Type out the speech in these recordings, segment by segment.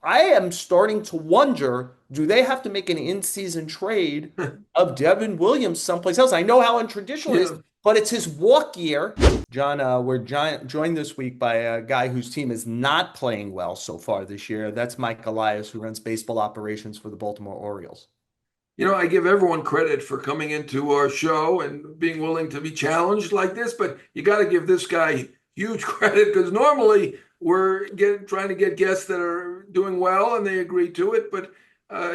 I am starting to wonder, do they have to make an in-season trade of Devin Williams someplace else? I know how untraditional it is, Yeah. but it's his walk year. John, joined this week by a guy whose team is not playing well so far this year. That's Mike Elias, who runs baseball operations for the Baltimore Orioles. I give everyone credit for coming into our show and being willing to be challenged like this, but you got to give this guy huge credit because normally trying to get guests that are doing well and they agree to it, but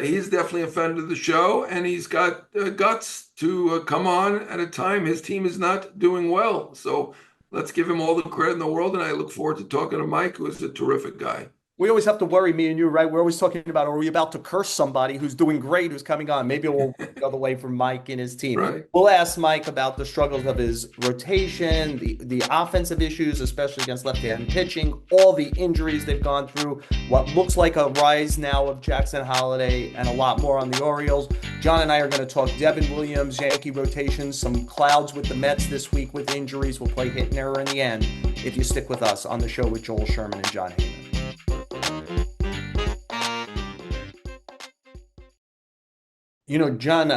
he's definitely a friend of the show and he's got guts to come on at a time his team is not doing well. So let's give him all the credit in the world, and I look forward to talking to Mike, who is a terrific guy. We always have to worry, me and you, right? We're always talking about, are we about to curse somebody who's doing great, who's coming on? Maybe we'll work the other way from Mike and his team. Right. We'll ask Mike about the struggles of his rotation, the offensive issues, especially against left-hand pitching, all the injuries they've gone through, what looks like a rise now of Jackson Holliday, and a lot more on the Orioles. John and I are going to talk Devin Williams, Yankee rotations, some clouds with the Mets this week with injuries. We'll play hit and error in the end if you stick with us on the show with Joel Sherman and Jon Heyman. John,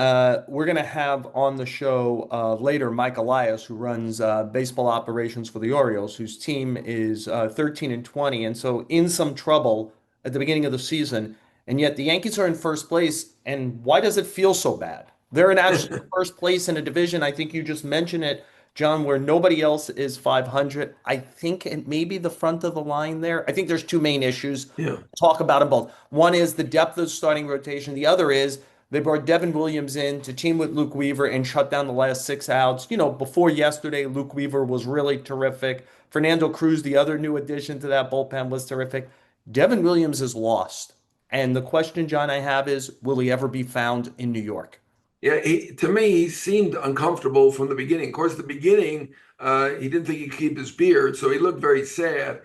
we're going to have on the show later Mike Elias, who runs baseball operations for the Orioles, whose team is 13-20, and so in some trouble at the beginning of the season. And yet the Yankees are in first place. And why does it feel so bad? They're in actually first place in a division. I think you just mentioned it, John, where nobody else is 500. I think it may be the front of the line there. I think there's two main issues. Yeah. Talk about them both. One is the depth of starting rotation. The other is they brought Devin Williams in to team with Luke Weaver and shut down the last six outs. Before yesterday, Luke Weaver was really terrific. Fernando Cruz, the other new addition to that bullpen, was terrific. Devin Williams is lost. And the question, John, I have is, will he ever be found in New York? Yeah, to me, he seemed uncomfortable from the beginning. Of course, the beginning, he didn't think he could keep his beard, so he looked very sad.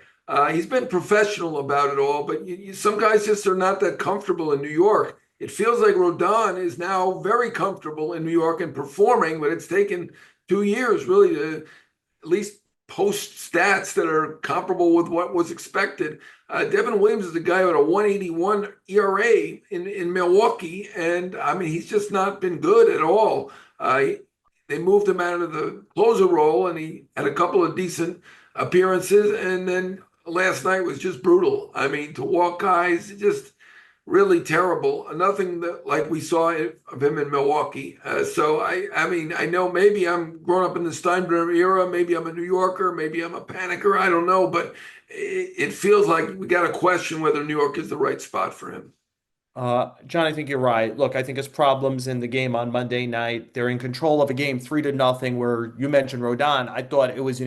He's been professional about it all, but some guys just are not that comfortable in New York. It feels like Rodon is now very comfortable in New York and performing, but it's taken 2 years really to at least post stats that are comparable with what was expected. Devin Williams is a guy with a 181 ERA in Milwaukee, and I mean, he's just not been good at all. They moved him out of the closer role, and he had a couple of decent appearances, and then last night was just brutal. I mean, to walk guys, just really terrible. Nothing that like we saw of him in Milwaukee. I mean, I know maybe I'm grown up in the Steinbrenner era. Maybe I'm a New Yorker. Maybe I'm a panicker. I don't know, but it feels like we got to question whether New York is the right spot for him. John, I think you're right. Look, I think his problems in the game on Monday night, they're in control of a game 3-0 where you mentioned Rodon. I thought it was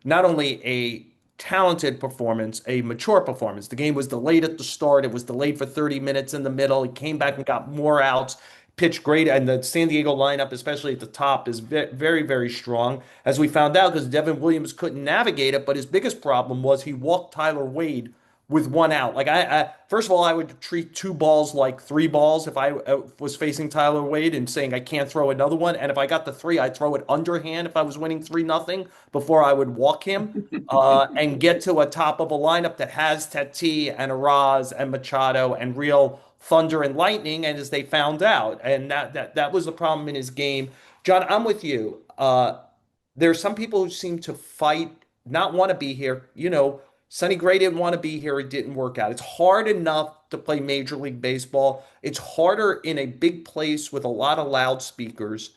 not only a talented performance, a mature performance. The game was delayed at the start. It was delayed for 30 minutes in the middle. He came back and got more outs, pitched great. And the San Diego lineup, especially at the top, is very, very strong, as we found out, because Devin Williams couldn't navigate it. But his biggest problem was he walked Tyler Wade with one out. Like first of all, I would treat two balls like three balls if I was facing Tyler Wade and saying I can't throw another one. And if I got the three, I'd throw it underhand if I was winning 3-0 before I would walk him and get to a top of a lineup that has Tati and Araz and Machado and real thunder and lightning. And as they found out, and that was the problem in his game. John, I'm with you. There's some people who seem to fight, not want to be here. Sonny Gray didn't want to be here. It didn't work out. It's hard enough to play Major League Baseball. It's harder in a big place with a lot of loudspeakers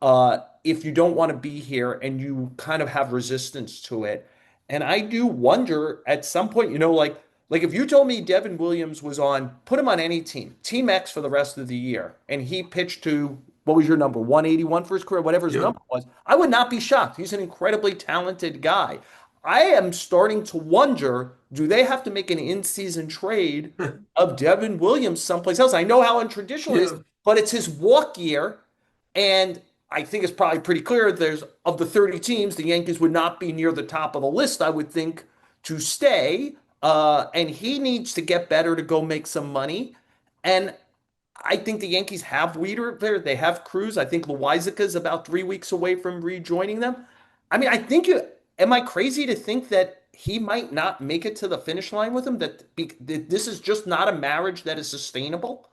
if you don't want to be here and you kind of have resistance to it. And I do wonder at some point, like if you told me Devin Williams was put him on any team, Team X for the rest of the year, and he pitched to, what was your number, 181 for his career, whatever his Yeah. number was, I would not be shocked. He's an incredibly talented guy. I am starting to wonder, do they have to make an in-season trade of Devin Williams someplace else? I know how untraditional it is, Yeah. but it's his walk year. And I think it's probably pretty clear of the 30 teams, the Yankees would not be near the top of the list, I would think, to stay. And he needs to get better to go make some money. And I think the Yankees have Weeder there. They have Cruz. I think Loizaga is about 3 weeks away from rejoining them. I mean, am I crazy to think that he might not make it to the finish line with him? That this is just not a marriage that is sustainable?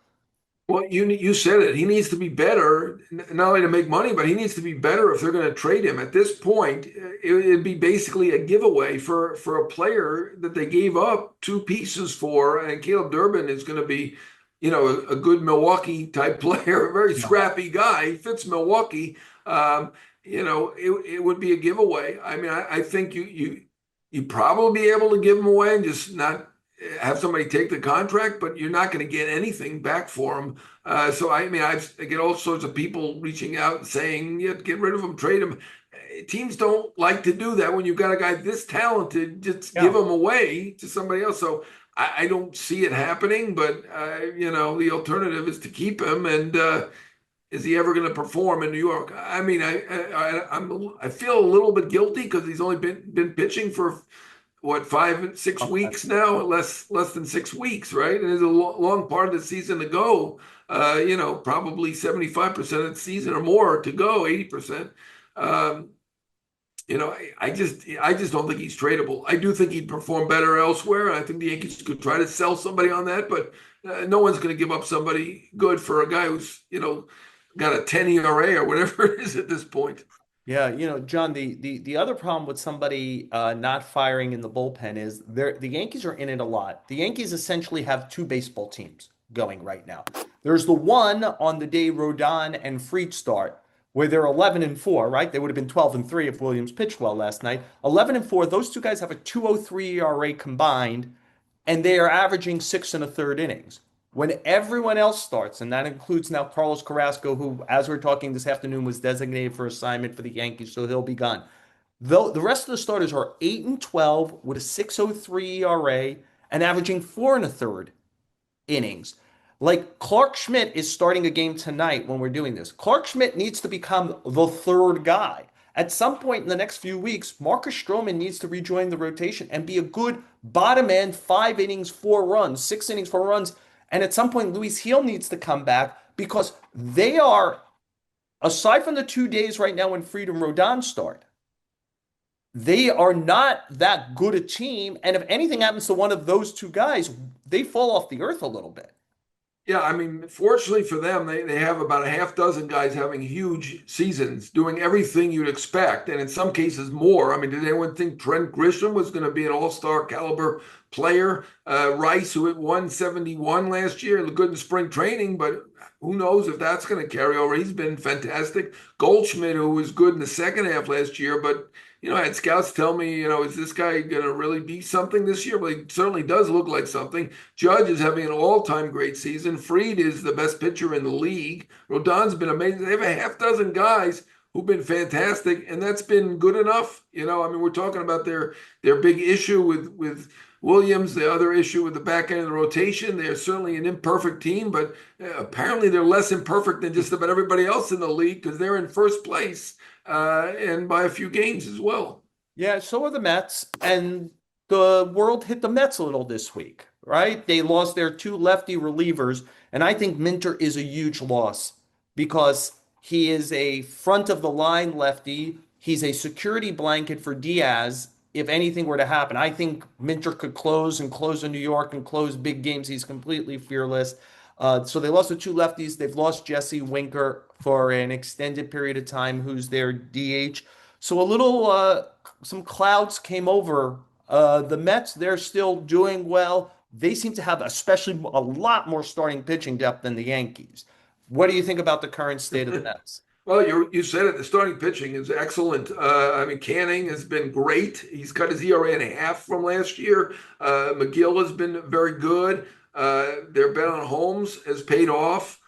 Well, you said it. He needs to be better, not only to make money, but he needs to be better if they're going to trade him. At this point, it'd be basically a giveaway for a player that they gave up two pieces for. And Caleb Durbin is going to be, a good Milwaukee type player, a very scrappy guy. He fits Milwaukee. It would be a giveaway. I mean, I think you probably be able to give him away and just not have somebody take the contract, but you're not going to get anything back for him. So I mean, I get all sorts of people reaching out and saying, "Yeah, get rid of him, trade him." Teams don't like to do that when you've got a guy this talented. Just give him away to somebody else. So I don't see it happening. But the alternative is to keep him. And is he ever going to perform in New York? I mean, I feel a little bit guilty because he's only been pitching for what, 5-6 weeks now, less than 6 weeks, right? And there's a long part of the season to go. Probably 75% of the season or more to go, 80%. I just don't think he's tradable. I do think he'd perform better elsewhere. I think the Yankees could try to sell somebody on that, but no one's going to give up somebody good for a guy who's got a 10 ERA or whatever it is at this point. Yeah, John, the other problem with somebody not firing in the bullpen is the Yankees are in it a lot. The Yankees essentially have two baseball teams going right now. There's the one on the day Rodon and Fried start, where they're 11-4, right? They would have been 12-3 if Williams pitched well last night. 11-4, those two guys have a 2.03 ERA combined, and they are averaging 6 1/3 innings. When everyone else starts, and that includes now Carlos Carrasco, who, as we're talking this afternoon, was designated for assignment for the Yankees, so he'll be gone. Though the rest of the starters are 8-12 with a 6.03 ERA and averaging 4 1/3 innings. Like Clark Schmidt is starting a game tonight when we're doing this. Clark Schmidt needs to become the third guy. At some point in the next few weeks, Marcus Stroman needs to rejoin the rotation and be a good bottom end 5 innings, 4 runs, 6 innings, 4 runs. And at some point, Luis Heel needs to come back because they are, aside from the 2 days right now when Fried and Rodon start, they are not that good a team. And if anything happens to one of those two guys, they fall off the earth a little bit. Yeah, I mean, fortunately for them, they have about a half dozen guys having huge seasons, doing everything you'd expect, and in some cases more. I mean, did anyone think Trent Grisham was going to be an all-star caliber player? Rice, who hit 171 last year, looked good in spring training, but who knows if that's going to carry over. He's been fantastic. Goldschmidt, who was good in the second half last year, but I had scouts tell me, is this guy going to really be something this year? Well, he certainly does look like something. Judge is having an all-time great season. Fried is the best pitcher in the league. Rodon's been amazing. They have a half dozen guys who've been fantastic, and that's been good enough. I mean, we're talking about their big issue with Williams, the other issue with the back end of the rotation. They're certainly an imperfect team, but apparently they're less imperfect than just about everybody else in the league because they're in first place. And by a few games as well. Yeah, so are the Mets. And the world hit the Mets a little this week, right? They lost their two lefty relievers. And I think Minter is a huge loss because he is a front of the line lefty. He's a security blanket for Diaz if anything were to happen. I think Minter could close in New York and close big games. He's completely fearless. So they lost the two lefties. They've lost Jesse Winker for an extended period of time, who's their DH. So some clouds came over. The Mets, they're still doing well. They seem to have especially a lot more starting pitching depth than the Yankees. What do you think about the current state of the Mets? Well, you said it. The starting pitching is excellent. I mean, Canning has been great. He's cut his ERA in half from last year. McGill has been very good. Their bet on Holmes has paid off.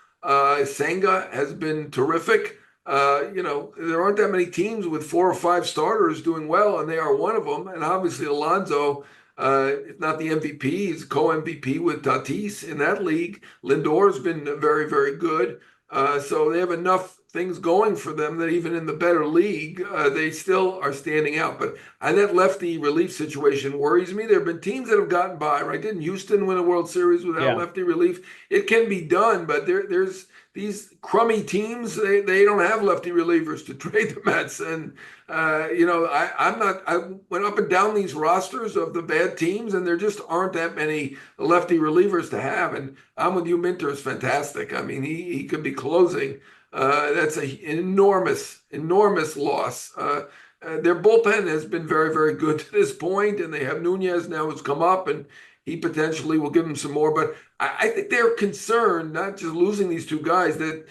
Senga has been terrific. There aren't that many teams with 4 or 5 starters doing well, and they are one of them. And obviously, Alonso, if not the MVP, he's co-MVP with Tatis in that league. Lindor's been very, very good. So they have enough things going for them that even in the better league, they still are standing out. But that lefty relief situation worries me. There have been teams that have gotten by, right? Didn't Houston win a World Series without Yeah. lefty relief? It can be done, but there's these crummy teams. They don't have lefty relievers to trade the Mets, and I'm not. I went up and down these rosters of the bad teams, and there just aren't that many lefty relievers to have. And I'm with you. Minter is fantastic. I mean, he could be closing. That's an enormous loss. Their bullpen has been very, very good to this point, and they have Nunez now who's come up, and he potentially will give them some more. But I think they're concerned, not just losing these two guys, that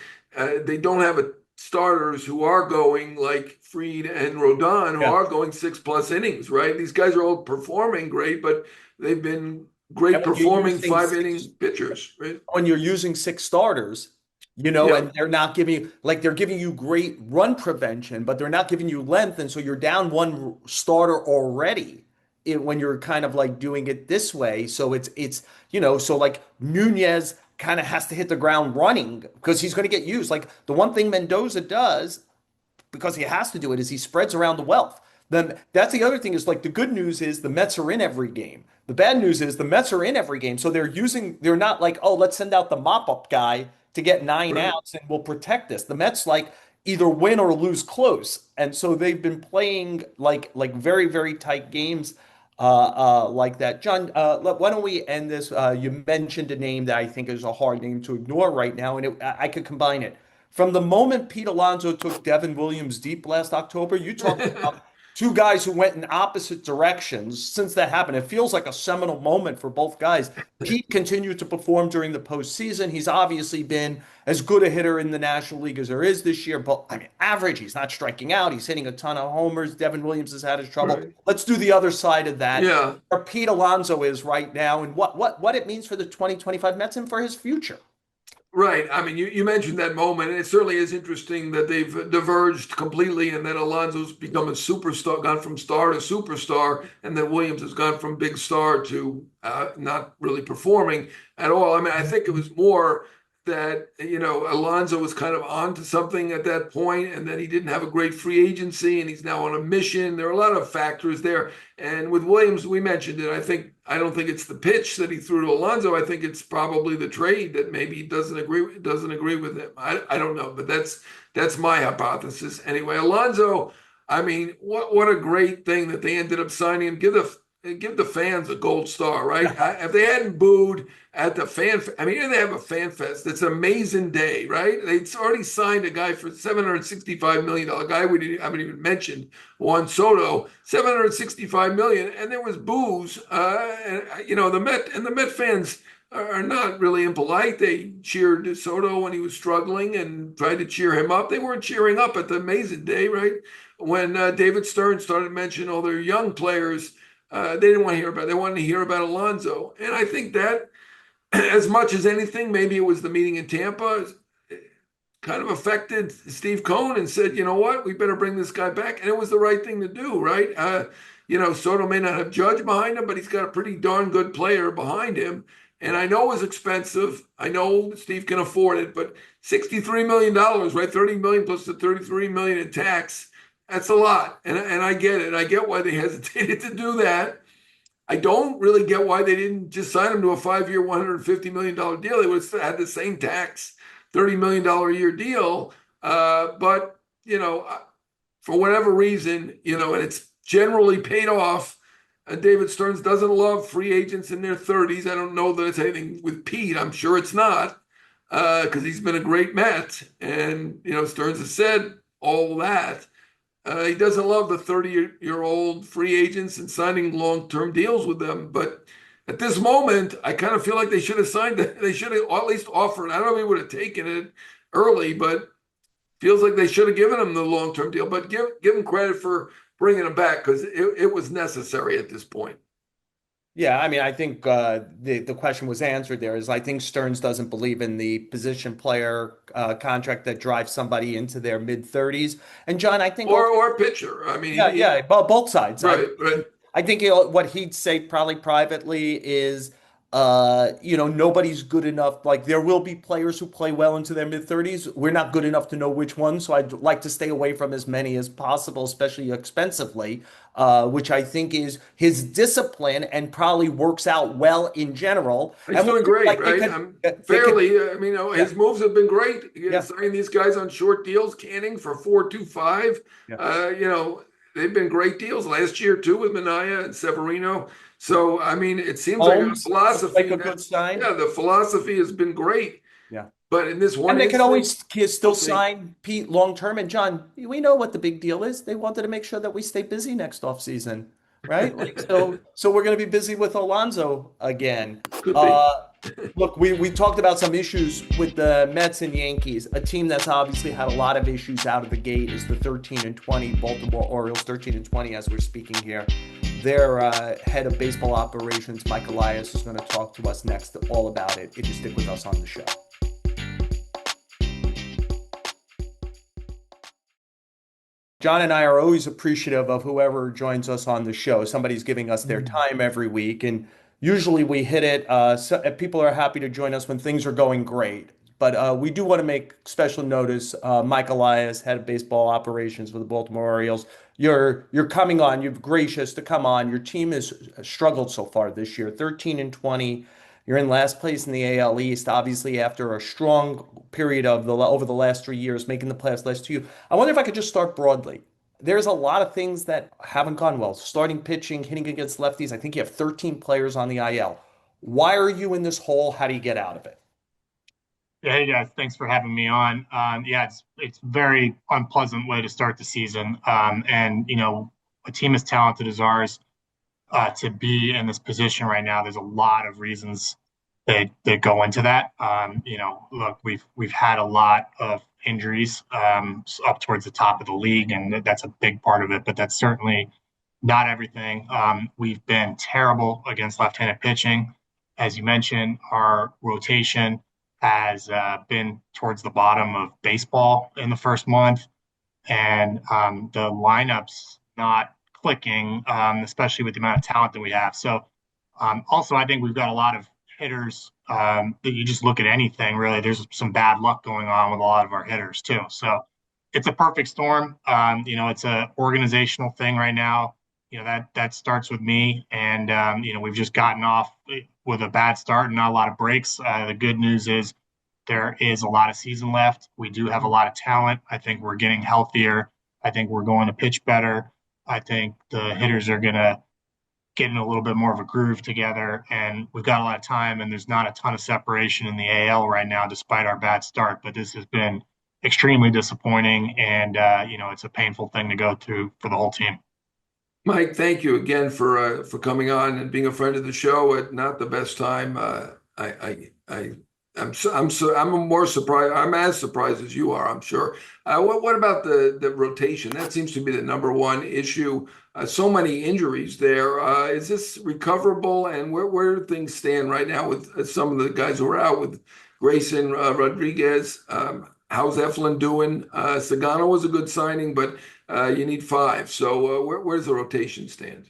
they don't have starters who are going like Fried and Rodon, who Yeah. are going 6+ innings, right? These guys are all performing great, but they've been And great when you're performing using 5 inning pitchers, right? when you're using six starters, Yeah, and they're not giving you like they're giving you great run prevention, but they're not giving you length, and so you're down one starter already when you're kind of like doing it this way. So so like Nunez kind of has to hit the ground running because he's going to get used. Like the one thing Mendoza does because he has to do it is he spreads around the wealth. Then that's the other thing is like the good news is the Mets are in every game. The bad news is the Mets are in every game. So they're not like, oh, let's send out the mop up guy to get nine right. outs and we'll protect this. The Mets like either win or lose close. And so they've been playing like very, very tight games like that. John, why don't we end this? You mentioned a name that I think is a hard name to ignore right now, and I could combine it. From the moment Pete Alonso took Devin Williams deep last October, you talk about two guys who went in opposite directions. Since that happened, it feels like a seminal moment for both guys. Pete continued to perform during the postseason. He's obviously been as good a hitter in the National League as there is this year, but I mean, average. He's not striking out. He's hitting a ton of homers. Devin Williams has had his trouble. Right. Let's do the other side of that. Yeah. Where Pete Alonso is right now, and what it means for the 2025 Mets and for his future. Right. I mean, you mentioned that moment, and it certainly is interesting that they've diverged completely and that Alonso's become a superstar, gone from star to superstar, and that Williams has gone from big star to not really performing at all. I mean, I think it was more that, Alonso was kind of on to something at that point, and then he didn't have a great free agency, and he's now on a mission. There are a lot of factors there. And with Williams, we mentioned it. I don't think it's the pitch that he threw to Alonso. I think it's probably the trade that maybe he doesn't agree with him. I don't know, but that's my hypothesis anyway. Alonso, I mean, what a great thing that they ended up signing him. Give the fans a gold star, right? If they hadn't booed at the I mean, here they have a fan fest. It's an amazing day, right? They'd already signed a guy for $765 million guy we haven't even mentioned, Juan Soto, $765 million, and there was boos. The Met fans are not really impolite. They cheered Soto when he was struggling and tried to cheer him up. They weren't cheering up at the amazing day, right? When David Stern started mentioning all their young players, they didn't want to hear about it. They wanted to hear about Alonso. And I think that, as much as anything, maybe it was the meeting in Tampa, kind of affected Steve Cohen and said, you know what, we better bring this guy back. And it was the right thing to do, right? Soto may not have Judge behind him, but he's got a pretty darn good player behind him. And I know it was expensive. I know Steve can afford it, but $63 million, right? $30 million plus the $33 million in tax. That's a lot. And I get it. I get why they hesitated to do that. I don't really get why they didn't just sign him to a 5-year, $150 million deal. They would have had the same tax, $30 million a year deal. But, for whatever reason, and it's generally paid off. David Stearns doesn't love free agents in their 30s. I don't know that it's anything with Pete. I'm sure it's not, because he's been a great Met. And, Stearns has said all that. He doesn't love the 30-year-old free agents and signing long-term deals with them. But at this moment, I kind of feel like they should have signed it. They should have at least offered. I don't know if he would have taken it early, but feels like they should have given him the long-term deal. But give him credit for bringing him back because it was necessary at this point. Yeah, I mean, I think the question was answered there. Is I think Stearns doesn't believe in the position player contract that drives somebody into their mid 30s. And John, I think Or a pitcher. I mean, both sides. right, right. I think what he'd say probably privately is Nobody's good enough. Like there will be players who play well into their mid-30s. We're not good enough to know which ones, so I'd like to stay away from as many as possible, especially expensively, which I think is his discipline and probably works out well in general. He's And we'll doing see, great, like right? they could, Fairly. I mean, yeah, his moves have been great. yeah, Signing these guys on short deals, Canning for 4.25. yeah. They've been great deals last year too with Minaya and Severino. Yeah. So I mean, it seems like a Holmes looks like philosophy a that good sign. yeah, the philosophy has been great. Yeah. But in this one And they could instance, always still we'll see. sign Pete long term. And John, we know what the big deal is. They wanted to make sure that we stay busy next off season, right? Like so we're going to be busy with Alonso again. Could be. Uh, Look, we talked about some issues with the Mets and Yankees. A team that's obviously had a lot of issues out of the gate is the 13 and 20 Baltimore Orioles, 13 and 20 as we're speaking here. Their head of baseball operations, Mike Elias, is going to talk to us next all about it if you stick with us on the show. John and I are always appreciative of whoever joins us on the show. Somebody's giving us their time every week, and usually we hit it. People are happy to join us when things are going great, but we do want to make special notice. Mike Elias, head of baseball operations for the Baltimore Orioles. You're coming on. You're gracious to come on. Your team has struggled so far this year, 13 and 20. You're in last place in the AL East, obviously after a strong period of the over the last 3 years, making the playoffs last 2. I wonder if I could just start broadly. There's a lot of things that haven't gone well. Starting pitching, hitting against lefties. I think you have 13 players on the IL. Why are you in this hole? How do you get out of it? Yeah, hey guys, thanks for having me on. Yeah, it's very unpleasant way to start the season. And a team as talented as ours, to be in this position right now, there's a lot of reasons that go into that. Look, we've had a lot of injuries up towards the top of the league, and that's a big part of it. But that's certainly not everything. We've been terrible against left-handed pitching, as you mentioned. Our rotation has been towards the bottom of baseball in the first month, and the lineups not clicking, especially with the amount of talent that we have. So, also, I think we've got a lot of hitters that you just look at anything, really. There's some bad luck going on with a lot of our hitters, too. So, it's a perfect storm. It's a organizational thing right now. That starts with me, and we've just gotten off with a bad start and not a lot of breaks. The good news is there is a lot of season left. We do have a lot of talent. I think we're getting healthier. I think we're going to pitch better. I think the hitters are going to get in a little bit more of a groove together, and we've got a lot of time, and there's not a ton of separation in the AL right now, despite our bad start. But this has been extremely disappointing, and it's a painful thing to go through for the whole team. Mike, thank you again for coming on and being a friend of the show at not the best time. I'm more surprised. I'm as surprised as you are, I'm sure. What about the rotation? That seems to be the number one issue. So many injuries there. Is this recoverable? And where do things stand right now with some of the guys who are out with Grayson Rodriguez? How's Eflin doing? Sagano was a good signing, but you need five. So where's the rotation stand?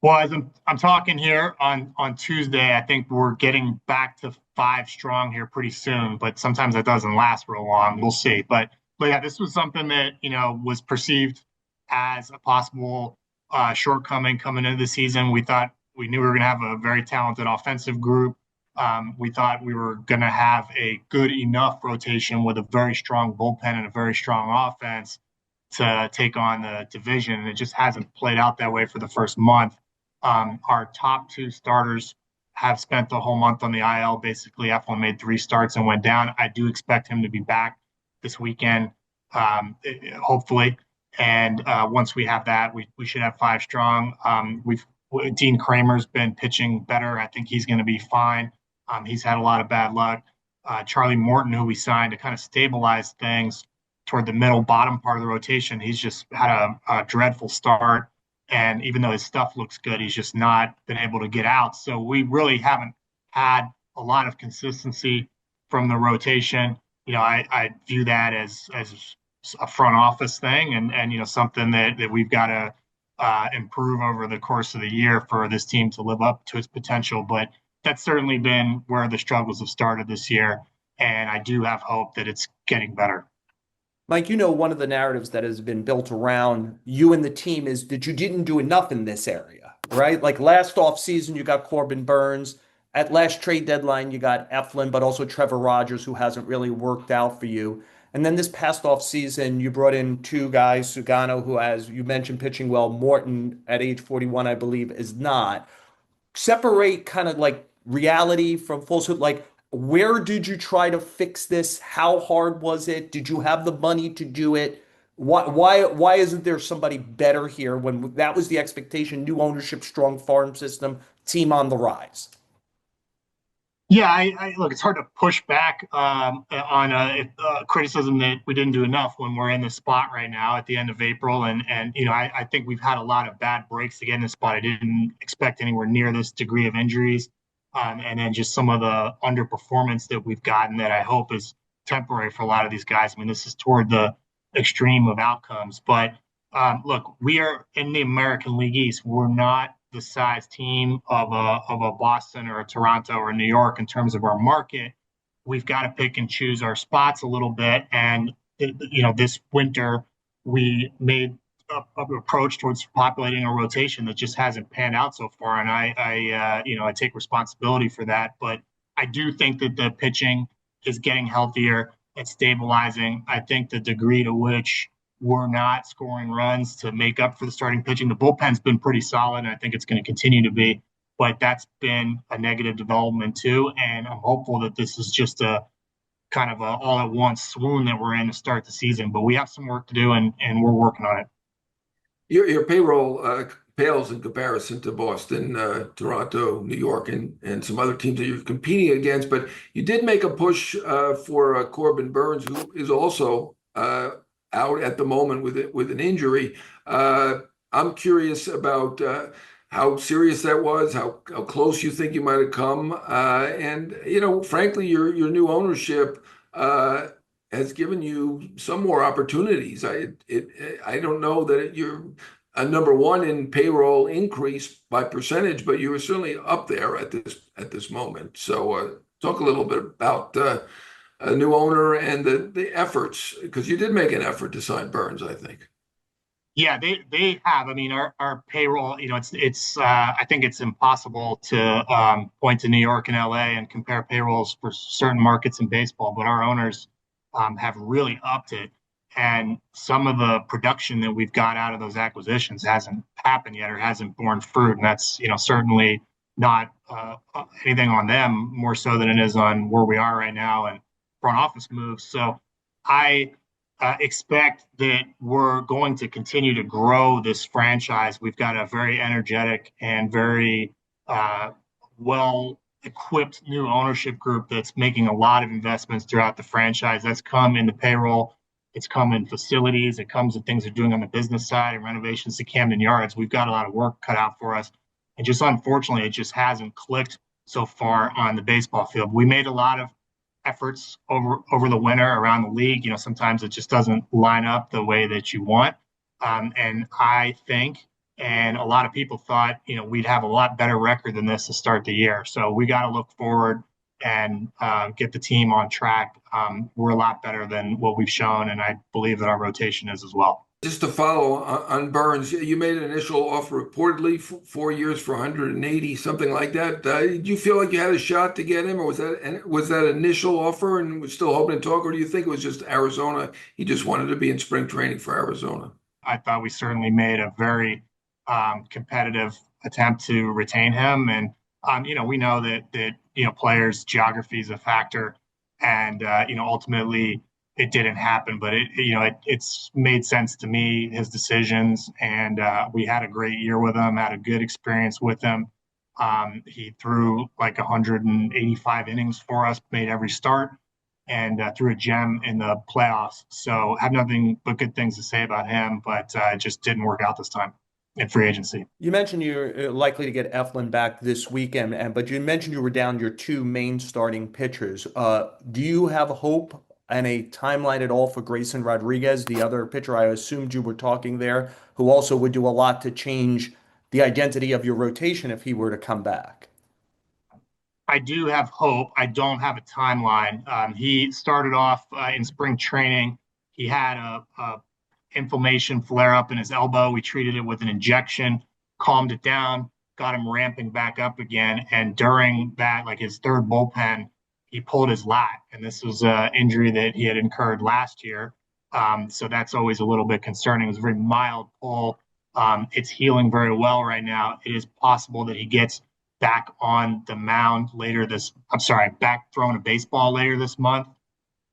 Well, as I'm talking here on Tuesday, I think we're getting back to five strong here pretty soon, but sometimes that doesn't last real long. We'll see. But yeah, this was something that was perceived as a possible shortcoming coming into the season. We knew we were going to have a very talented offensive group. We thought we were going to have a good enough rotation with a very strong bullpen and a very strong offense to take on the division. And it just hasn't played out that way for the first month. Our top two starters have spent the whole month on the IL. Basically, Eflin made 3 starts and went down. I do expect him to be back this weekend, hopefully. And once we have that, we should have 5 strong. Dean Kramer's been pitching better. I think he's going to be fine. He's had a lot of bad luck. Charlie Morton, who we signed to kind of stabilize things toward the middle bottom part of the rotation, he's just had a dreadful start. And even though his stuff looks good, he's just not been able to get out. So we really haven't had a lot of consistency from the rotation. I view that as a front office thing, and something that we've got to improve over the course of the year for this team to live up to its potential. But that's certainly been where the struggles have started this year. And I do have hope that it's getting better. Mike, one of the narratives that has been built around you and the team is that you didn't do enough in this area, right? Like last offseason, you got Corbin Burns. At last trade deadline, you got Eflin, but also Trevor Rogers, who hasn't really worked out for you. And then this past offseason, you brought in two guys, Sugano, who, as you mentioned, pitching well. Morton, at age 41, I believe, is not. Separate kind of like reality from falsehood. Like, where did you try to fix this? How hard was it? Did you have the money to do it? Why isn't there somebody better here when that was the expectation? New ownership, strong farm system, team on the rise. Yeah, I look. It's hard to push back on criticism that we didn't do enough when we're in this spot right now at the end of April, and I think we've had a lot of bad breaks to get in this spot. I didn't expect anywhere near this degree of injuries, and then just some of the underperformance that we've gotten that I hope is temporary for a lot of these guys. I mean, this is toward the extreme of outcomes, but look, we are in the American League East. We're not the size team of a Boston or a Toronto or a New York in terms of our market. We've got to pick and choose our spots a little bit. And this winter we made a approach towards populating a rotation that just hasn't panned out so far. And I take responsibility for that. But I do think that the pitching is getting healthier. It's stabilizing. I think the degree to which we're not scoring runs to make up for the starting pitching. The bullpen's been pretty solid, and I think it's going to continue to be, but that's been a negative development too. And I'm hopeful that this is just a kind of a all at once swoon that we're in to start the season. But we have some work to do, and we're working on it. Your payroll pales in comparison to Boston, Toronto, New York, and some other teams that you're competing against. But you did make a push for Corbin Burns, who is also out at the moment with an injury. I'm curious about how serious that was, how close you think you might have come, and frankly, your new ownership has given you some more opportunities. I don't know that you're a number one in payroll increase by percentage, but you were certainly up there at this moment. So talk a little bit about a new owner and the efforts, because you did make an effort to sign Burns, I think. Yeah, they have. I mean, our payroll, it's I think it's impossible to point to New York and LA and compare payrolls for certain markets in baseball, but our owners have really upped it. And some of the production that we've got out of those acquisitions hasn't happened yet or hasn't borne fruit. And that's, certainly not anything on them more so than it is on where we are right now and front office moves. So I expect that we're going to continue to grow this franchise. We've got a very energetic and very well equipped new ownership group that's making a lot of investments throughout the franchise. That's come in the payroll, it's come in facilities, it comes in things they're doing on the business side and renovations to Camden Yards. We've got a lot of work cut out for us. And just unfortunately, it just hasn't clicked so far on the baseball field. We made a lot of efforts over the winter around the league. Sometimes it just doesn't line up the way that you want. And I think, and a lot of people thought, we'd have a lot better record than this to start the year. So we got to look forward and get the team on track. We're a lot better than what we've shown, and I believe that our rotation is as well. Just to follow on Burns, you made an initial offer reportedly for 4 years for 180, something like that. Did you feel like you had a shot to get him, or was that initial offer and was still hoping to talk, or do you think it was just Arizona? He just wanted to be in spring training for Arizona. I thought we certainly made a very competitive attempt to retain him, and we know that players' geography is a factor, and ultimately it didn't happen, but it's made sense to me, his decisions, and we had a great year with him, had a good experience with him. He threw like 185 innings for us, made every start, and threw a gem in the playoffs. So have nothing but good things to say about him, but it just didn't work out this time in free agency. You mentioned you're likely to get Eflin back this weekend, but you mentioned you were down your two main starting pitchers. Do you have hope and a timeline at all for Grayson Rodriguez, the other pitcher I assumed you were talking there, who also would do a lot to change the identity of your rotation if he were to come back? I do have hope. I don't have a timeline. He started off in spring training. He had a inflammation flare up in his elbow. We treated it with an injection, calmed it down, got him ramping back up again. And during that, like his third bullpen, he pulled his lat, and this was an injury that he had incurred last year. So that's always a little bit concerning. It was a very mild pull. It's healing very well right now. It is possible that he gets back on the mound later this. I'm sorry, back throwing a baseball later this month.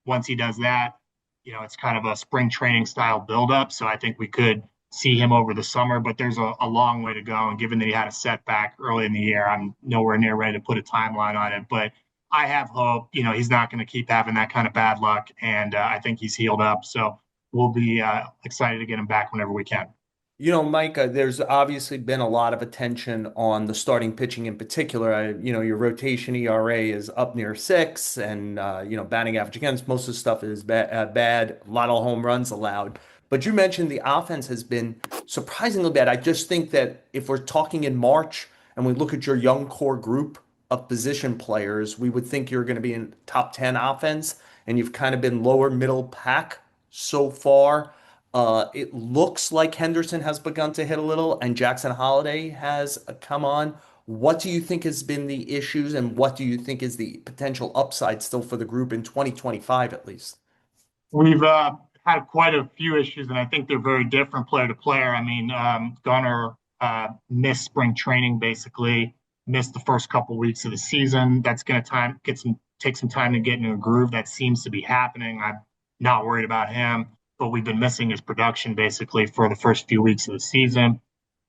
Once he does that, it's kind of a spring training style buildup. So I think we could see him over the summer, but there's a long way to go. And given that he had a setback early in the year, I'm nowhere near ready to put a timeline on it. But I have hope. He's not going to keep having that kind of bad luck, and I think he's healed up. So we'll be excited to get him back whenever we can. Mike, there's obviously been a lot of attention on the starting pitching in particular. Your rotation ERA is up near 6, and batting average against most of the stuff is bad. A lot of home runs allowed. But you mentioned the offense has been surprisingly bad. I just think that if we're talking in March and we look at your young core group of position players, we would think you're going to be in top 10 offense, and you've kind of been lower middle pack so far. It looks like Henderson has begun to hit a little, and Jackson Holiday has come on. What do you think has been the issues, and what do you think is the potential upside still for the group in 2025 at least? We've had quite a few issues, and I think they're very different player to player. I mean, Gunnar missed spring training, basically missed the first couple weeks of the season. That's going to take some time to get into a groove. That seems to be happening. I'm not worried about him, but we've been missing his production basically for the first few weeks of the season.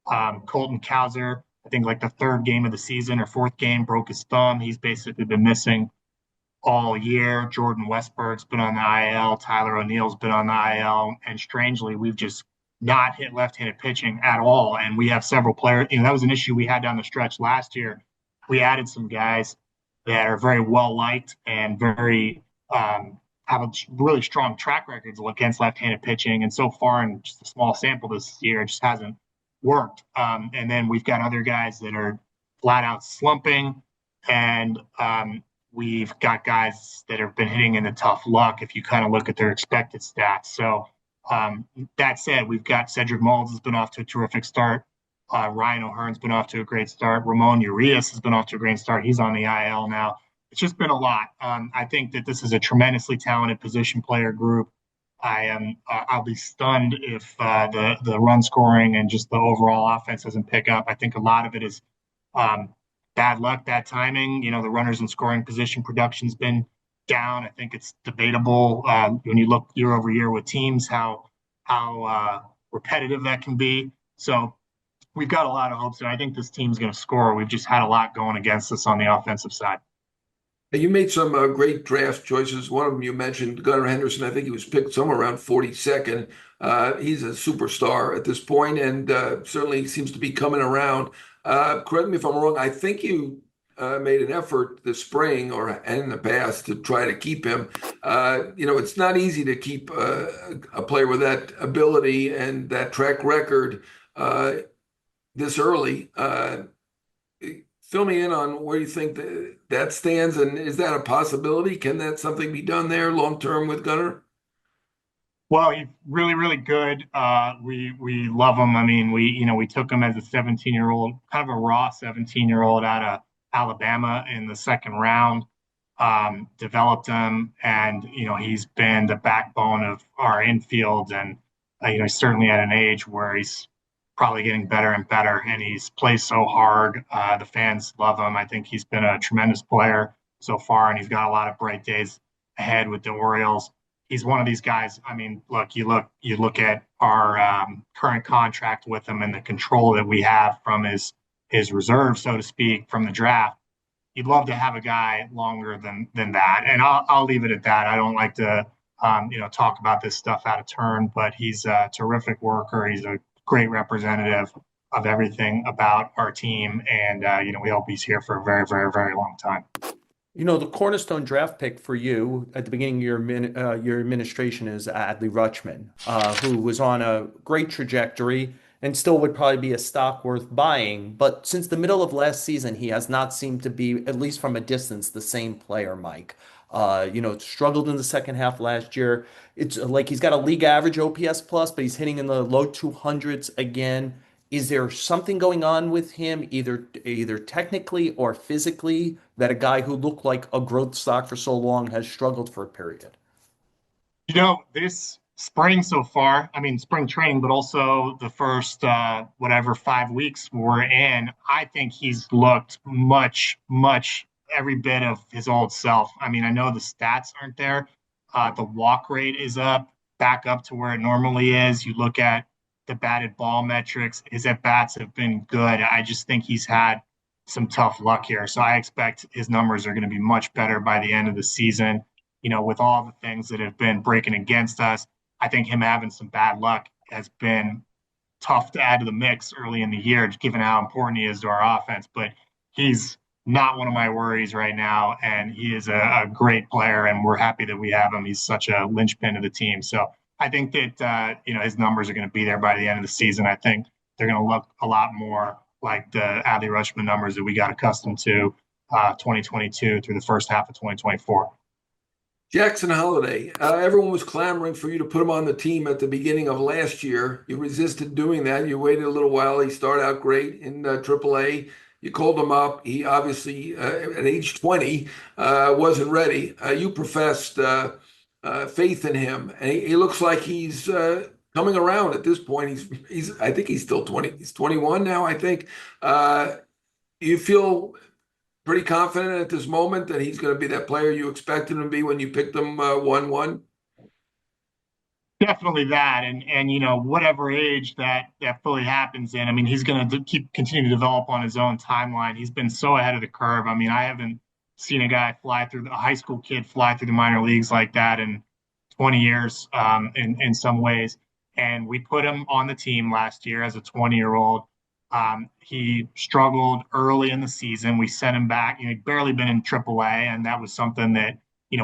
Colton Cowser, I think like the third game of the season or fourth game, broke his thumb. He's basically been missing all year. Jordan Westberg's been on the IL. Tyler O'Neill's been on the IL. And strangely, we've just not hit left-handed pitching at all. And we have several players. That was an issue we had down the stretch last year. We added some guys that are very well liked and very have a really strong track records against left-handed pitching. And so far, in just a small sample this year, it just hasn't worked. And then we've got other guys that are flat out slumping. And we've got guys that have been hitting in the tough luck if you kind of look at their expected stats. So that said, we've got Cedric Mullins has been off to a terrific start. Ryan O'Hearn's been off to a great start. Ramon Urias has been off to a great start. He's on the IL now. It's just been a lot. I think that this is a tremendously talented position player group. I'll be stunned if the run scoring and just the overall offense doesn't pick up. I think a lot of it is bad luck, bad timing. The runners in scoring position production's been down. I think it's debatable when you look year over year with teams how repetitive that can be. So we've got a lot of hopes, and I think this team's going to score. We've just had a lot going against us on the offensive side. You made some great draft choices. One of them you mentioned, Gunnar Henderson. I think he was picked somewhere around 42nd. He's a superstar at this point, and certainly seems to be coming around. Correct me if I'm wrong. I think you made an effort this spring and in the past to try to keep him. It's not easy to keep a player with that ability and that track record this early. Fill me in on where you think that stands, and is that a possibility? Can that something be done there long term with Gunnar? Well, he's really, really good. We love him. I mean, we took him as a 17-year-old, kind of a raw 17-year-old out of Alabama in the second round. Developed him, and he's been the backbone of our infield, and he's certainly at an age where he's probably getting better and better, and he's played so hard. The fans love him. I think he's been a tremendous player so far, and he's got a lot of bright days ahead with the Orioles. He's one of these guys. I mean, look, you look at our current contract with him and the control that we have from his reserve, so to speak, from the draft. You'd love to have a guy longer than that, and I'll leave it at that. I don't like to talk about this stuff out of turn, but he's a terrific worker. He's a great representative of everything about our team, and we hope he's here for a very, very, very long time. The cornerstone draft pick for you at the beginning of your administration is Adley Rutschman, who was on a great trajectory and still would probably be a stock worth buying. But since the middle of last season, he has not seemed to be, at least from a distance, the same player, Mike. Struggled in the second half last year. It's like he's got a league average OPS plus, but he's hitting in the low 200s again. Is there something going on with him, either technically or physically, that a guy who looked like a growth stock for so long has struggled for a period? This spring so far, I mean, spring training, but also the first, 5 weeks we're in, I think he's looked much, much every bit of his old self. I mean, I know the stats aren't there. The walk rate is back up to where it normally is. You look at the batted ball metrics, his at bats have been good. I just think he's had some tough luck here. So I expect his numbers are going to be much better by the end of the season. With all the things that have been breaking against us, I think him having some bad luck has been tough to add to the mix early in the year, given how important he is to our offense. But he's not one of my worries right now, and he is a great player, and we're happy that we have him. He's such a linchpin of the team. So I think that his numbers are going to be there by the end of the season. I think they're going to look a lot more like the Adley Rutschman numbers that we got accustomed to 2022 through the first half of 2024. Jackson Holliday, everyone was clamoring for you to put him on the team at the beginning of last year. You resisted doing that. You waited a little while. He started out great in AAA. You called him up. He obviously, at age 20, wasn't ready. You professed faith in him, and he looks like he's coming around at this point. I think he's still 20. He's 21 now, I think. You feel pretty confident at this moment that he's going to be that player you expected him to be when you picked him 1-1? Definitely that, and whatever age that fully happens in, I mean, he's going to continue to develop on his own timeline. He's been so ahead of the curve. I mean, I haven't seen a high school kid fly through the minor leagues like that in 20 years, in some ways. And we put him on the team last year as a 20-year-old. He struggled early in the season. We sent him back. He'd barely been in AAA, and that was something that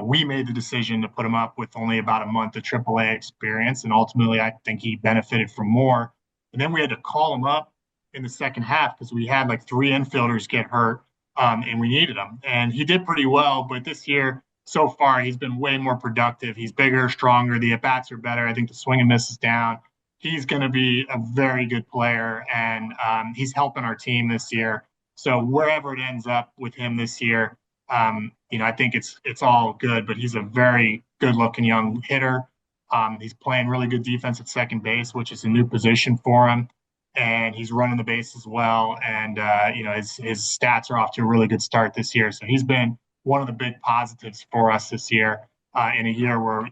we made the decision to put him up with only about a month of AAA experience, and ultimately I think he benefited from more. And then we had to call him up in the second half because we had like three infielders get hurt, and we needed him. And he did pretty well, but this year so far he's been way more productive. He's bigger, stronger. The at bats are better. I think the swing and miss is down. He's going to be a very good player, and he's helping our team this year. So wherever it ends up with him this year, I think it's all good. But he's a very good-looking young hitter. He's playing really good defense at second base, which is a new position for him, and he's running the base as well. And his stats are off to a really good start this year. So he's been one of the big positives for us this year, in a year where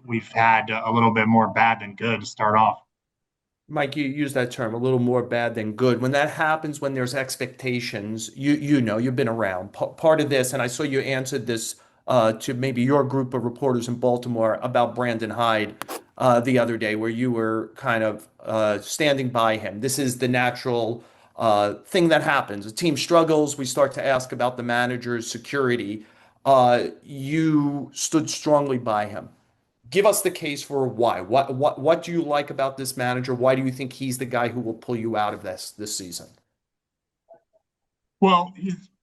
we've had a little bit more bad than good to start off. Mike, you use that term, a little more bad than good. When that happens, when there's expectations, you've been around. Part of this, and I saw you answered this to maybe your group of reporters in Baltimore about Brandon Hyde the other day, where you were kind of standing by him. This is the natural thing that happens. A team struggles. We start to ask about the manager's security. You stood strongly by him. Give us the case for why. What do you like about this manager? Why do you think he's the guy who will pull you out of this season? Well,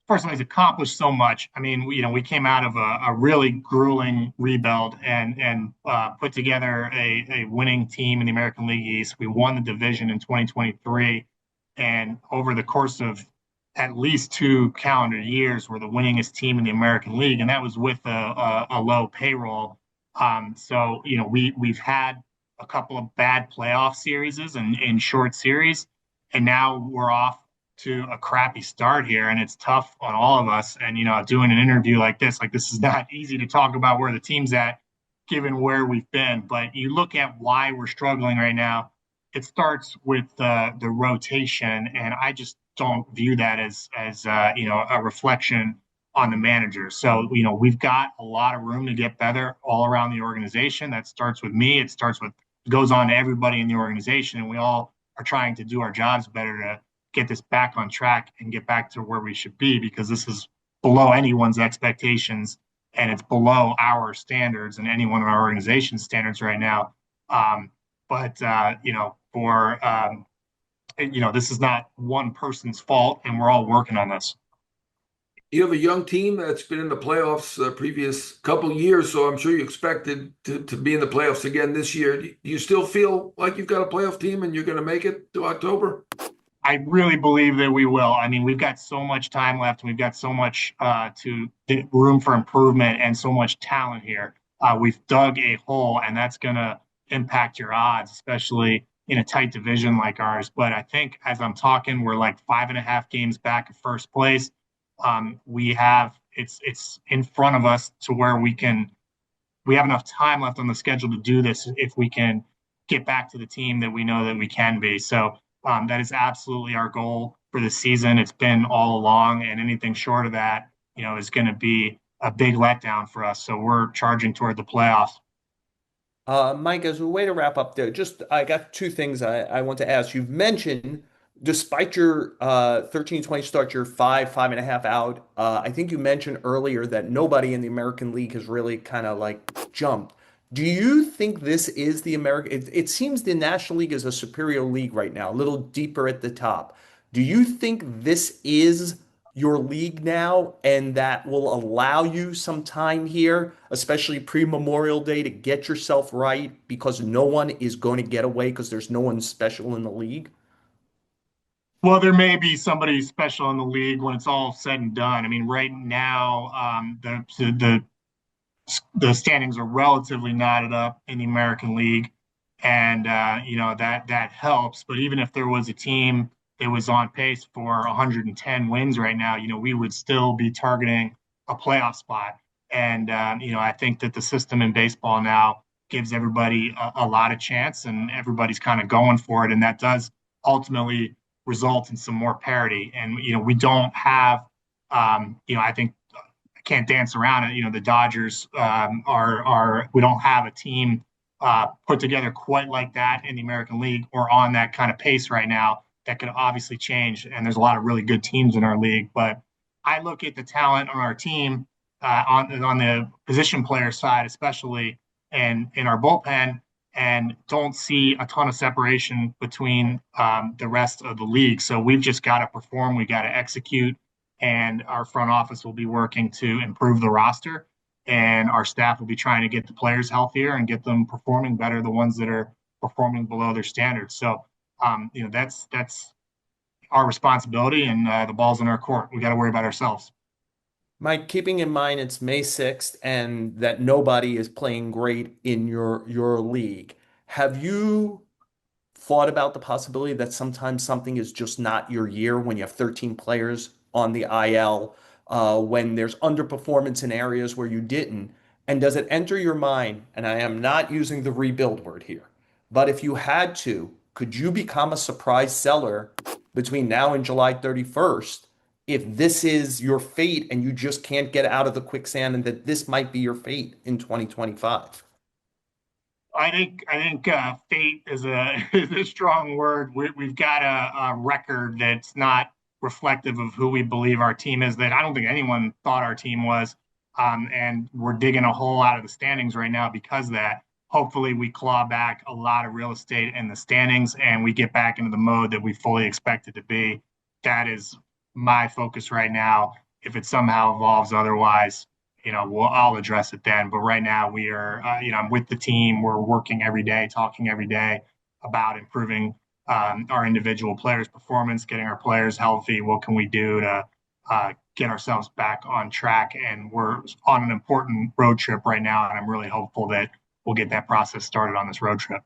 first of all, he's accomplished so much. I mean, we came out of a really grueling rebuild and put together a winning team in the American League East. We won the division in 2023, and over the course of at least 2 calendar years, we're the winningest team in the American League, and that was with a low payroll. So we've had a couple of bad playoff series and in short series, and now we're off to a crappy start here, and it's tough on all of us. And doing an interview like this is not easy to talk about where the team's at, given where we've been. But you look at why we're struggling right now. It starts with the rotation, and I just don't view that as a reflection on the manager. So, we've got a lot of room to get better all around the organization. That starts with me. It goes on to everybody in the organization. And we all are trying to do our jobs better to get this back on track and get back to where we should be, because this is below anyone's expectations and it's below our standards and any one of our organization's standards right now. For this is not one person's fault, and we're all working on this. You have a young team that's been in the playoffs previous couple years, so I'm sure you expected to be in the playoffs again this year. Do you still feel like you've got a playoff team and you're going to make it to October? I really believe that we will. I mean, we've got so much time left, and we've got so much room for improvement and so much talent here. We've dug a hole, and that's going to impact your odds, especially in a tight division like ours. But I think as I'm talking, we're like 5.5 games back of first place. It's in front of us to where we have enough time left on the schedule to do this if we can get back to the team that we know that we can be. So that is absolutely our goal for the season. It's been all along, and anything short of that, is going to be a big letdown for us. So we're charging toward the playoffs. Mike, as a way to wrap up there, I got two things I want to ask. You've mentioned, despite your 13-20 start, you're 5.5 out. I think you mentioned earlier that nobody in the American League has really kind of like jumped. Do you think this is the American? It seems the National League is a superior league right now, a little deeper at the top. Do you think this is your league now, and that will allow you some time here, especially pre-Memorial Day, to get yourself right because no one is going to get away because there's no one special in the league? Well, there may be somebody special in the league when it's all said and done. I mean, right now, the standings are relatively knotted up in the American League, and that helps. But even if there was a team that was on pace for 110 wins right now, we would still be targeting a playoff spot. And I think that the system in baseball now gives everybody a lot of chance, and everybody's kind of going for it, and that does ultimately result in some more parity. And we don't have, I think I can't dance around it. The Dodgers are we don't have a team put together quite like that in the American League or on that kind of pace right now. That could obviously change, and there's a lot of really good teams in our league. But I look at the talent on our team, on the position player side, especially, and in our bullpen, and don't see a ton of separation between the rest of the league. So we've just got to perform, we got to execute, and our front office will be working to improve the roster, and our staff will be trying to get the players healthier and get them performing better, the ones that are performing below their standards. So that's our responsibility, and the ball's in our court. We got to worry about ourselves. Mike, keeping in mind it's May 6th and that nobody is playing great in your league, have you thought about the possibility that sometimes something is just not your year when you have 13 players on the IL, when there's underperformance in areas where you didn't? And does it enter your mind, and I am not using the rebuild word here, but if you had to, could you become a surprise seller between now and July 31st if this is your fate and you just can't get out of the quicksand and that this might be your fate in 2025? I think fate is is a strong word. We've got a record that's not reflective of who we believe our team is. That I don't think anyone thought our team was, and we're digging a hole out of the standings right now because of that. Hopefully, we claw back a lot of real estate in the standings, and we get back into the mode that we fully expected to be. That is my focus right now. If it somehow evolves otherwise, I'll address it then. But right now we are, I'm with the team. We're working every day, talking every day about improving our individual players' performance, getting our players healthy. What can we do to get ourselves back on track? And we're on an important road trip right now, and I'm really hopeful that we'll get that process started on this road trip.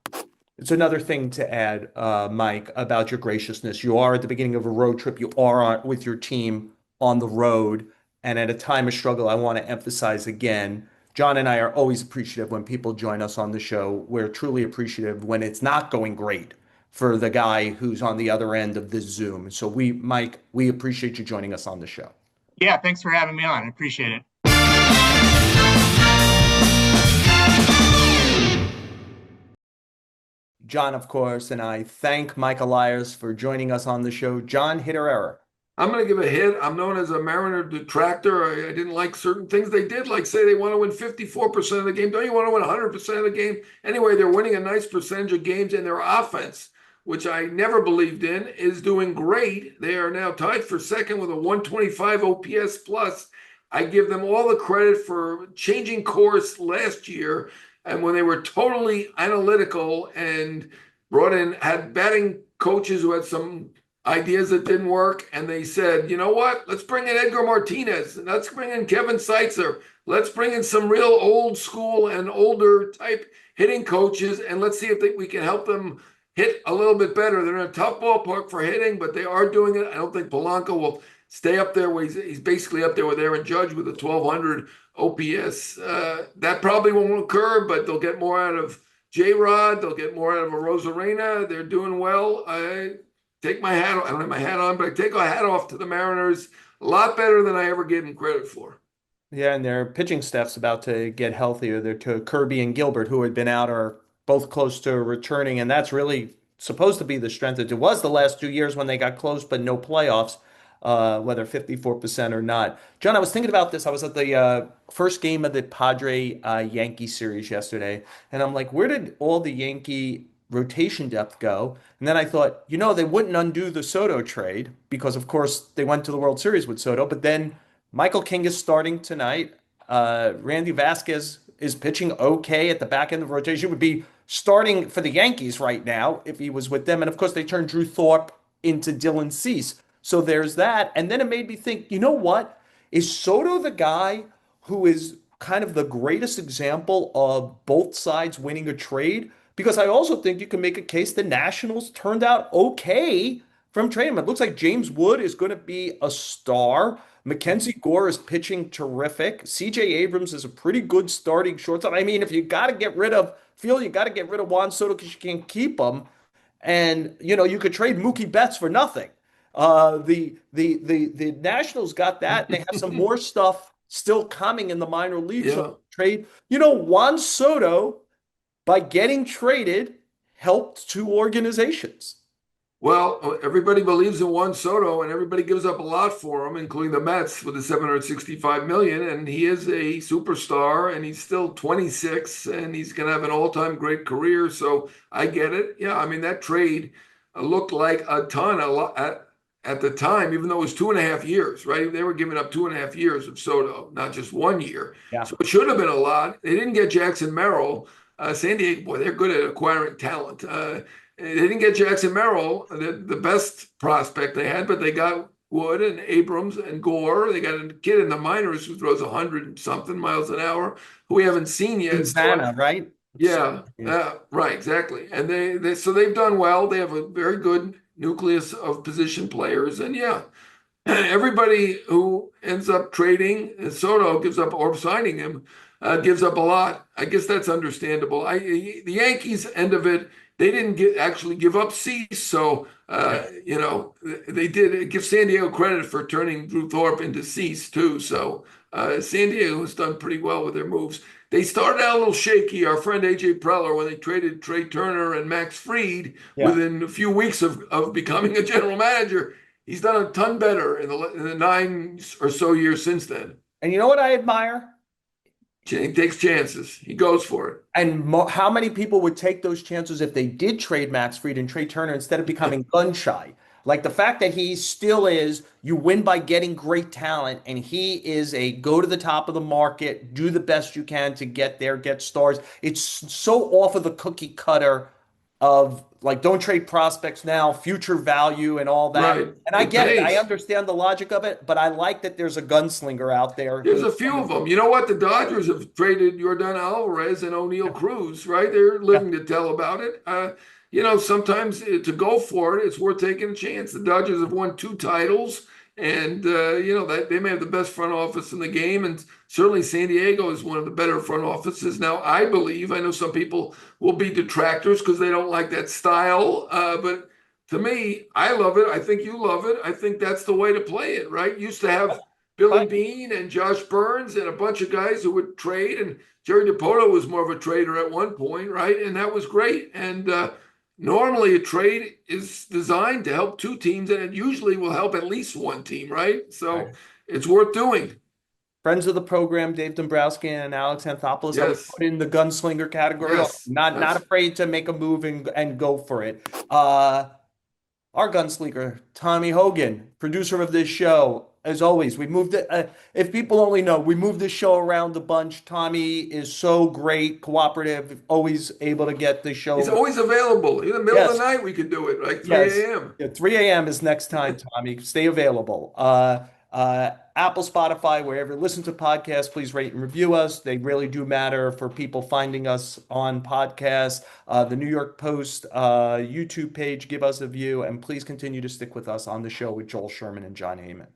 It's another thing to add, Mike, about your graciousness. You are at the beginning of a road trip. You are with your team on the road. And at a time of struggle, I want to emphasize again, John and I are always appreciative when people join us on the show. We're truly appreciative when it's not going great for the guy who's on the other end of this Zoom. So Mike, we appreciate you joining us on the show. Yeah, thanks for having me on. I appreciate it. John, of course, and I thank Mike Elias for joining us on the show. John, hit or error? I'm going to give a hit. I'm known as a Mariner detractor. I didn't like certain things they did, like say they want to win 54% of the game. Don't you want to win 100% of the game? Anyway, they're winning a nice percentage of games, and their offense which I never believed in, is doing great. They are now tied for second with a 125 OPS plus. I give them all the credit for changing course last year, and when they were totally analytical and had batting coaches who had some ideas that didn't work, and they said, you know what, let's bring in Edgar Martinez, and let's bring in Kevin Seitzer, let's bring in some real old school and older type hitting coaches, and let's see if we can help them hit a little bit better. They're in a tough ballpark for hitting, but they are doing it. I don't think Polanco will stay up there where he's basically up there with Aaron Judge with a 1,200 OPS. That probably won't occur, but they'll get more out of J-Rod. They'll get more out of a Rosarena. They're doing well. I take my hat off. I don't have my hat on, but I take a hat off to the Mariners. A lot better than I ever gave them credit for. Yeah, and their pitching staff's about to get healthier. They're to Kirby and Gilbert, who had been out, are both close to returning, and that's really supposed to be the strength. It was the last 2 years when they got close, but no playoffs, whether 54% or not. John, I was thinking about this. I was at the first game of the Padre Yankee series yesterday, and I'm like, where did all the Yankee rotation depth go? And then I thought, they wouldn't undo the Soto trade because, of course, they went to the World Series with Soto, but then Michael King is starting tonight. Randy Vasquez is pitching okay at the back end of the rotation. He would be starting for the Yankees right now if he was with them. And of course, they turned Drew Thorpe into Dylan Cease. So there's that. And then it made me think, you know what? Is Soto the guy who is kind of the greatest example of both sides winning a trade? Because I also think you can make a case the Nationals turned out okay from trading him. It looks like James Wood is going to be a star. Mackenzie Gore is pitching terrific. CJ Abrams is a pretty good starting shortstop. I mean, if you got to get rid of Phil, you got to get rid of Juan Soto because you can't keep him. And you could trade Mookie Betts for nothing. The Nationals got that. They have some more stuff still coming in the minor leagues. Yeah. So trade. Juan Soto, by getting traded, helped two organizations. Well, everybody believes in Juan Soto, and everybody gives up a lot for him, including the Mets with the $765 million. And he is a superstar, and he's still 26, and he's going to have an all-time great career. So I get it. Yeah, I mean, that trade looked like a lot at the time, even though it was 2.5 years, right? They were giving up 2.5 years of Soto, not just 1 year. Yeah. So it should have been a lot. They didn't get Jackson Merrill. San Diego, boy, they're good at acquiring talent. They didn't get Jackson Merrill, the best prospect they had, but they got Wood and Abrams and Gore. They got a kid in the minors who throws 100-something miles an hour, who we haven't seen yet. Savannah, right? Yeah, right, exactly. And so they've done well. They have a very good nucleus of position players, and yeah, everybody who ends up trading Soto gives up or signing him gives up a lot. I guess that's understandable. The Yankees end of it. They didn't actually give up Cease, so they did give San Diego credit for turning Drew Thorpe into Cease too. So San Diego has done pretty well with their moves. They started out a little shaky. Our friend AJ Preller, when they traded Trey Turner and Max Fried within a few weeks of becoming a general manager, he's done a ton better in the 9 or so years since then. And you know what I admire? He takes chances. He goes for it. And how many people would take those chances if they did trade Max Fried and Trey Turner instead of becoming gun shy? Like the fact that he still is, you win by getting great talent, and he is a go to the top of the market, do the best you can to get there, get stars. It's so off of the cookie cutter of like, don't trade prospects now, future value and all that. Right. And I get it. I understand the logic of it, but I like that there's a gunslinger out there. There's a few of them. You know what? The Dodgers have traded Yordan Alvarez and O'Neill Cruz, right? They're living to tell about it. Sometimes to go for it, it's worth taking a chance. The Dodgers have won 2 titles, and that they may have the best front office in the game, and certainly San Diego is one of the better front offices. Now, I know some people will be detractors because they don't like that style, but to me, I love it. I think you love it. I think that's the way to play it, right? Used to have Billy Beane and Josh Burns and a bunch of guys who would trade, and Jerry Dipoto was more of a trader at one point, right? And that was great. And normally a trade is designed to help 2 teams, and it usually will help at least one team, right? So It's worth doing. Friends of the program, Dave Dombrowski and Alex Anthopoulos, I would Yes. put in the gunslinger category. Yes. Not That's afraid to make a move and go for it. Our gunslinger, Tommy Hogan, producer of this show. As always, we moved it. If people only know, we moved this show around a bunch. Tommy is so great, cooperative, always able to get the He's show. always available. In the middle of Yes, the night, we could do it, like yes. 3 a.m. Yeah, 3 a.m. is next time, Tommy. Stay available. Apple, Spotify, wherever you listen to podcasts, please rate and review us. They really do matter for people finding us on podcasts. The New York Post YouTube page, give us a view, and please continue to stick with us on the show with Joel Sherman and Jon Heyman.